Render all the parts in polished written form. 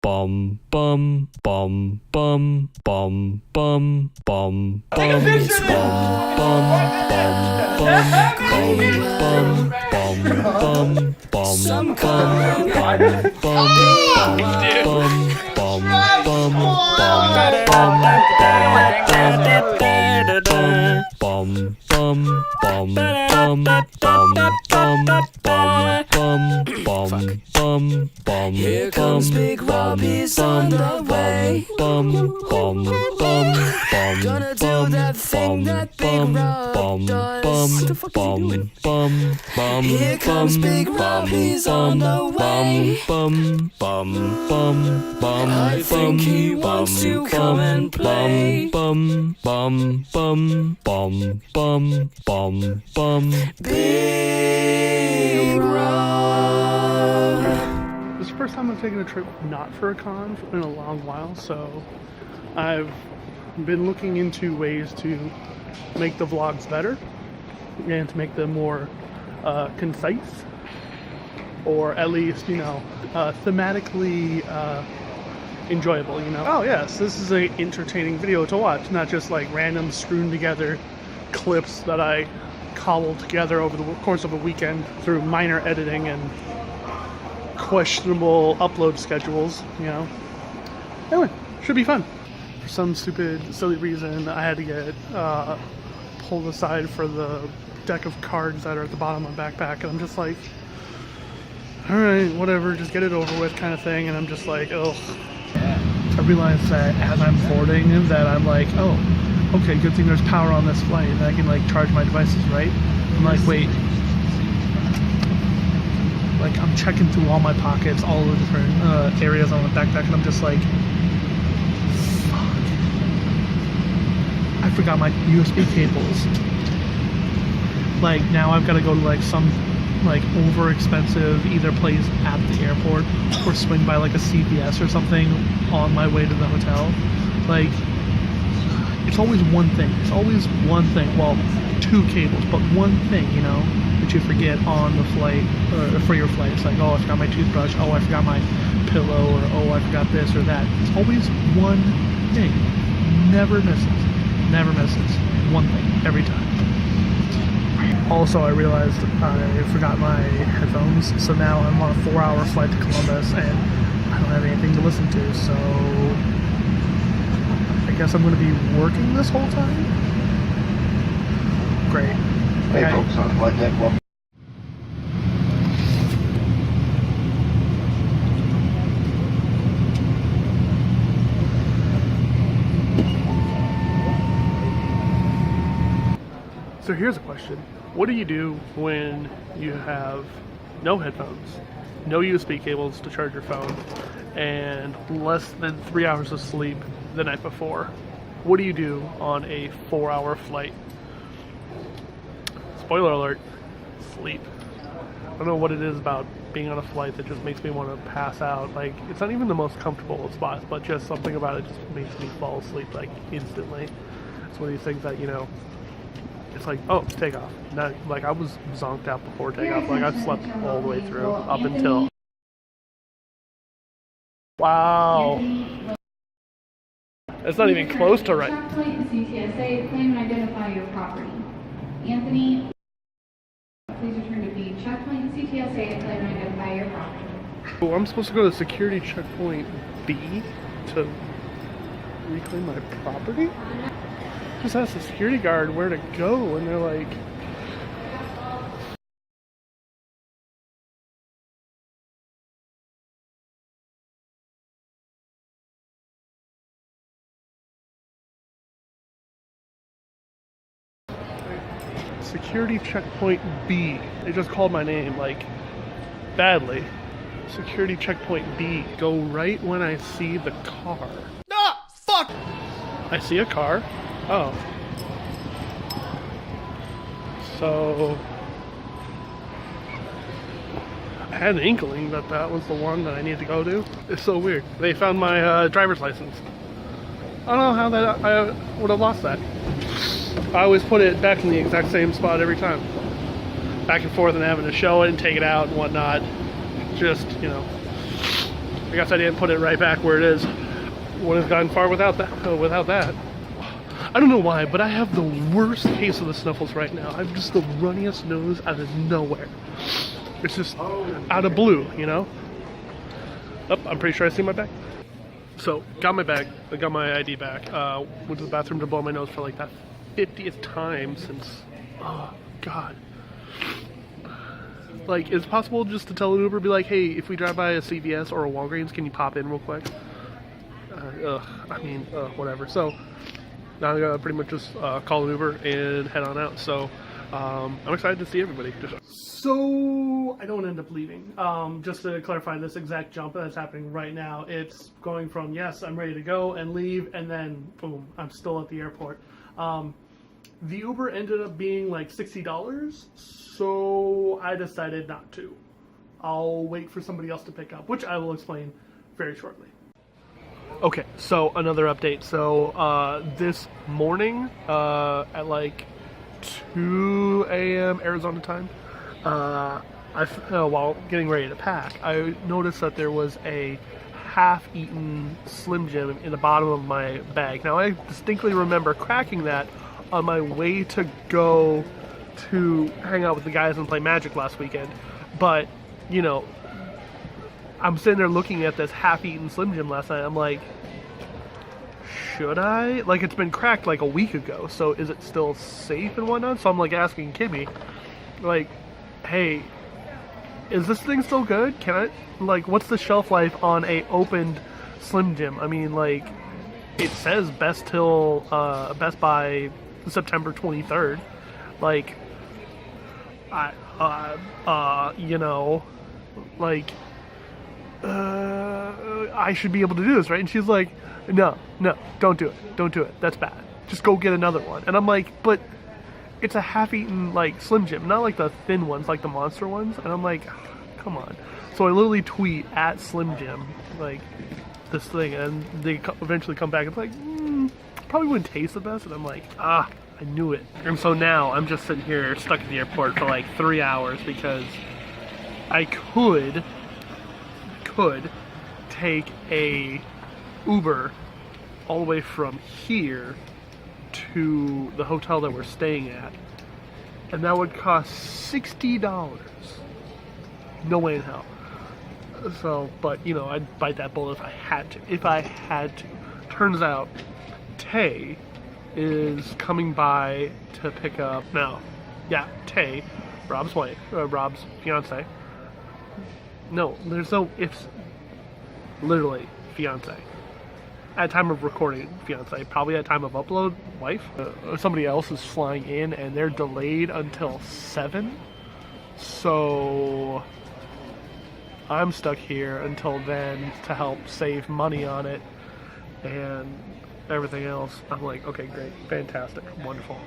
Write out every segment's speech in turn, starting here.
bum bum bum bum bum bum bum Take a picture of Here comes Big Robbie's on the way. Gonna do that thing that Big Rob does. What the fuck is he doing? Here comes Big Robbie's on the way. I think he wants to come and play. Big Rob. This is the first time I've taken a trip not for a con in a long while, so I've been looking into ways to make the vlogs better and to make them more concise, or at least, you know, thematically enjoyable, you know. Oh yes, this is an entertaining video to watch, not just like random strewn together clips that I cobbled together over the course of a weekend through minor editing and questionable upload schedules, you know. Anyway, should be fun. For some stupid, silly reason, I had to get pulled aside for the deck of cards that are at the bottom of my backpack, and I'm just like, alright, whatever, just get it over with kind of thing, and I'm just like, oh. I realized that as I'm boarding that I'm like, oh, okay, good thing there's power on this flight, and I can like charge my devices, right? I'm like, wait. Like, I'm checking through all my pockets, all the different areas on the backpack, and I'm just like, fuck. I forgot my USB cables. Like, now I've got to go to like some like over expensive either place at the airport or swing by like a CVS or something on my way to the hotel. Like, it's always one thing. It's always one thing. Well, two cables, but one thing, you know, that you forget on the flight, or for your flight. It's like, oh, I forgot my toothbrush, oh, I forgot my pillow, or oh, I forgot this or that. It's always one thing. Never misses. Never misses. One thing, every time. Also, I realized I forgot my headphones, so now I'm on a 4-hour flight to Columbus, and I don't have anything to listen to, so I guess I'm going to be working this whole time? Great. Hey folks, I'd like that one. So here's a question. What do you do when you have no headphones, no USB cables to charge your phone, and less than 3 hours of sleep the night before? What do you do on a 4-hour flight? Spoiler alert, sleep. I don't know what it is about being on a flight that just makes me want to pass out. Like, it's not even the most comfortable of spots, but just something about it just makes me fall asleep, like, instantly. It's one of these things that, you know, it's like, oh, takeoff. Now, like, I was zonked out before takeoff. Like, I slept all the way through, up until... Wow. It's not even close to right. Checkpoint CTSA, claim and identify your property. Anthony, please return to B. Checkpoint CTSA to claim and identify your property. Oh, I'm supposed to go to security checkpoint B to reclaim my property? Just asked the security guard where to go, and they're like, security checkpoint B. They just called my name, like, badly. Security checkpoint B. Go right when I see the car. Ah, fuck! I see a car. Oh. So I had an inkling that that was the one that I needed to go to. It's so weird. They found my driver's license. I don't know how that I would have lost that. I always put it back in the exact same spot every time. Back and forth and having to show it and take it out and whatnot. Just, you know, I guess I didn't put it right back where it is. Would have gone far without that. I don't know why, but I have the worst case of the sniffles right now. I have just the runniest nose out of nowhere. It's just out of blue, you know? Oh, I'm pretty sure I see my bag. So, got my bag. I got my ID back. Went to the bathroom to blow my nose for like that 50th time since... Oh, God. Like, is it possible just to tell an Uber, be like, hey, if we drive by a CVS or a Walgreens, can you pop in real quick? Whatever. So, now I gotta pretty much just call an Uber and head on out. So, I'm excited to see everybody. So, I don't end up leaving. Just to clarify this exact jump that's happening right now, it's going from, yes, I'm ready to go and leave, and then, boom, I'm still at the airport. The Uber ended up being like $60, so I decided not to. I'll wait for somebody else to pick up, which I will explain very shortly. Okay, so another update. So this morning at like 2 a.m. Arizona time, while getting ready to pack, I noticed that there was a half-eaten Slim Jim in the bottom of my bag. Now, I distinctly remember cracking that on my way to go to hang out with the guys and play Magic last weekend. But, you know, I'm sitting there looking at this half-eaten Slim Jim last night. I'm like, should I? Like, it's been cracked like a week ago, so is it still safe and whatnot? So I'm like asking Kimmy, like, hey, is this thing still good? Can I, like, what's the shelf life on a opened Slim Jim? I mean, like, it says best by September 23rd. Like, you know, like, I should be able to do this, right? And she's like, no, don't do it. That's bad. Just go get another one. And I'm like, but it's a half-eaten, like, Slim Jim, not like the thin ones, like the monster ones. And I'm like, come on. So I literally tweet at Slim Jim, like, this thing, and they eventually come back and it's like, probably wouldn't taste the best. And I'm like, I knew it. And so now I'm just sitting here stuck at the airport for like 3 hours because I could take a Uber all the way from here to the hotel that we're staying at, and that would cost $60. No way in hell. So, but you know, I'd bite that bullet if I had to. Turns out Tay is coming by to pick up now. Yeah, Tay, Rob's wife, Rob's fiance. No, there's no ifs. Literally, fiance. At time of recording, fiance. Probably at time of upload, wife. Somebody else is flying in, and they're delayed until 7. So I'm stuck here until then to help save money on it and everything else. I'm like, okay, great, fantastic, wonderful.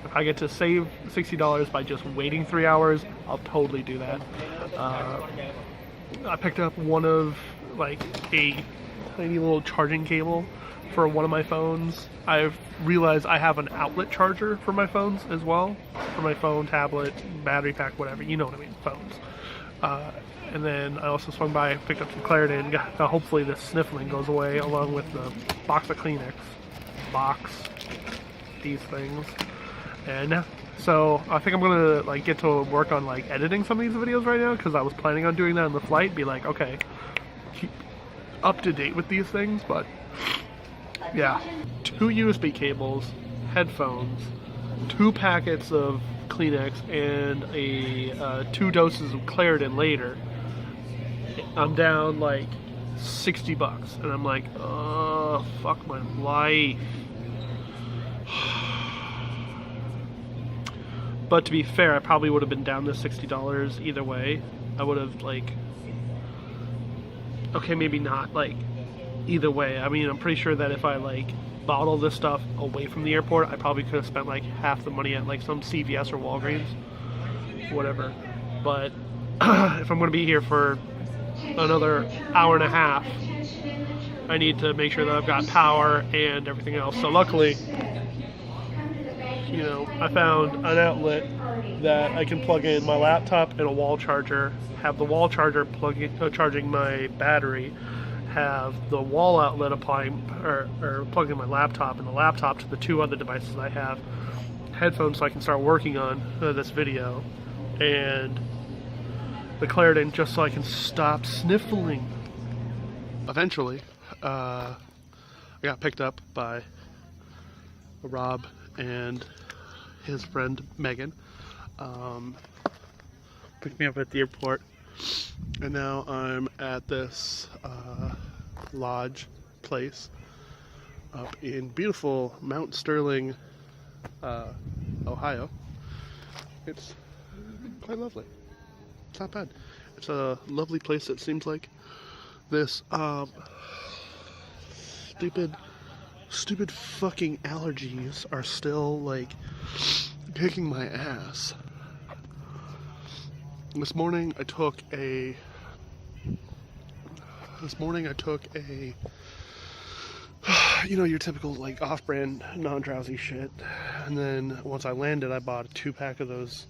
If I get to save $60 by just waiting 3 hours, I'll totally do that. I picked up one of, like, a tiny little charging cable for one of my phones. I've realized I have an outlet charger for my phones as well. For my phone, tablet, battery pack, whatever. You know what I mean, phones. And then I also swung by, picked up some Claritin. Hopefully this sniffling goes away, along with the box of Kleenex. These things. And so I think I'm gonna like get to work on like editing some of these videos right now, because I was planning on doing that on the flight. Be like, okay, keep up to date with these things. But yeah, 2 USB cables, headphones, 2 packets of Kleenex, and a 2 doses of Claritin later. I'm down like $60, and I'm like, oh, fuck my life. But to be fair, I probably would have been down to $60 either way. I would have, like, okay, maybe not, like, either way. I mean, I'm pretty sure that if I, like, bought all this stuff away from the airport, I probably could have spent, like, half the money at, like, some CVS or Walgreens. Whatever. But if I'm going to be here for another hour and a half, I need to make sure that I've got power and everything else. So luckily, you know, I found an outlet that I can plug in my laptop and a wall charger, have the wall charger charging my battery, have the wall outlet applying or plugging my laptop and the laptop to the two other devices I have, headphones, so I can start working on this video, and the Claritin just so I can stop sniffling. Eventually, I got picked up by Rob and his friend Megan. Picked me up at the airport, and now I'm at this lodge place up in beautiful Mount Sterling, Ohio. It's quite lovely. It's not bad. It's a lovely place, it seems like. This stupid fucking allergies are still like kicking my ass. This morning I took a you know, your typical like off-brand non-drowsy shit, and then once I landed I bought a 2-pack of those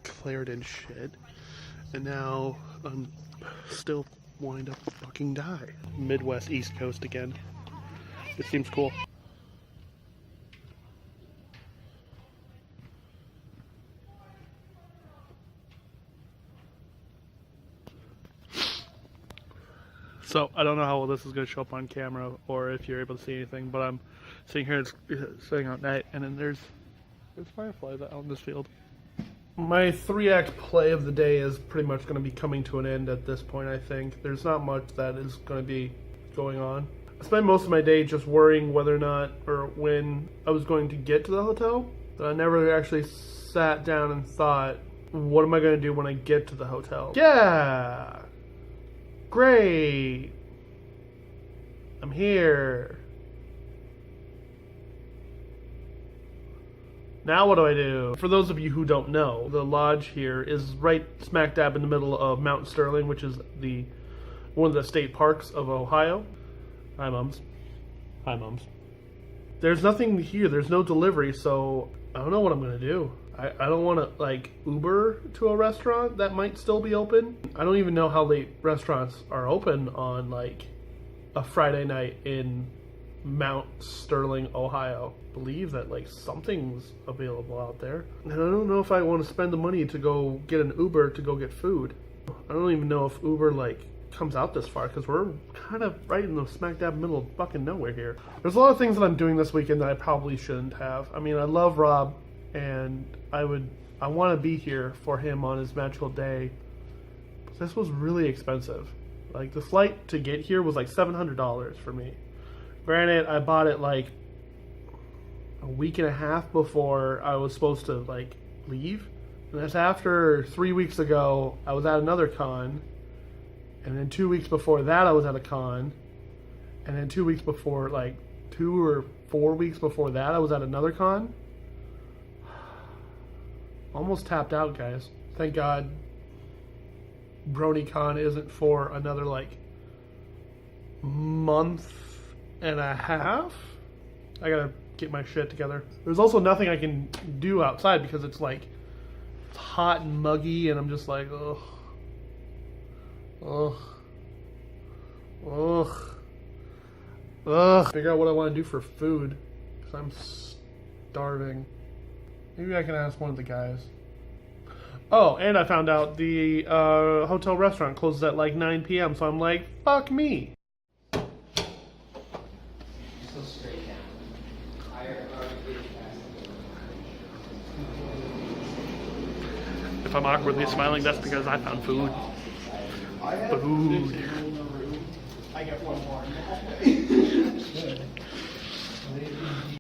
Claritin shit, and now I'm still wanting to fucking die. Midwest East Coast again. It seems cool. So, I don't know how well this is going to show up on camera or if you're able to see anything, but I'm sitting here, it's sitting out night, and then there's fireflies out in this field. My 3-act play of the day is pretty much going to be coming to an end at this point, I think. There's not much that is going to be going on. I spent most of my day just worrying whether or not, or when I was going to get to the hotel. But I never actually sat down and thought, what am I going to do when I get to the hotel? Yeah! Great! I'm here. Now what do I do? For those of you who don't know, the lodge here is right smack dab in the middle of Mount Sterling, which is one of the state parks of Ohio. Hi, Mums. Hi, Mums. There's nothing here. There's no delivery, so I don't know what I'm going to do. I don't want to, like, Uber to a restaurant that might still be open. I don't even know how late restaurants are open on, like, a Friday night in Mount Sterling, Ohio. I believe that, like, something's available out there. And I don't know if I want to spend the money to go get an Uber to go get food. I don't even know if Uber, like, comes out this far, because we're kind of right in the smack dab middle of fucking nowhere here. There's a lot of things that I'm doing this weekend that I probably shouldn't have. I mean, I love Rob, and I want to be here for him on his magical day. But this was really expensive. Like, the flight to get here was like $700 for me. Granted, I bought it like a week and a half before I was supposed to like leave. And that's after 3 weeks ago I was at another con. And then 2 weeks before that I was at a con. And then 2 weeks before, like 2 or 4 weeks before that, I was at another con. Almost tapped out, guys. Thank God BronyCon isn't for another like month and a half. I gotta get my shit together. There's also nothing I can do outside because it's like it's hot and muggy, and I'm just like, ugh, ugh, ugh, ugh. Figure out what I want to do for food because I'm starving. Maybe I can ask one of the guys. Oh, and I found out the hotel restaurant closes at like 9 p.m. So I'm like, fuck me. If I'm awkwardly smiling, that's because I found food. Food. I get one more.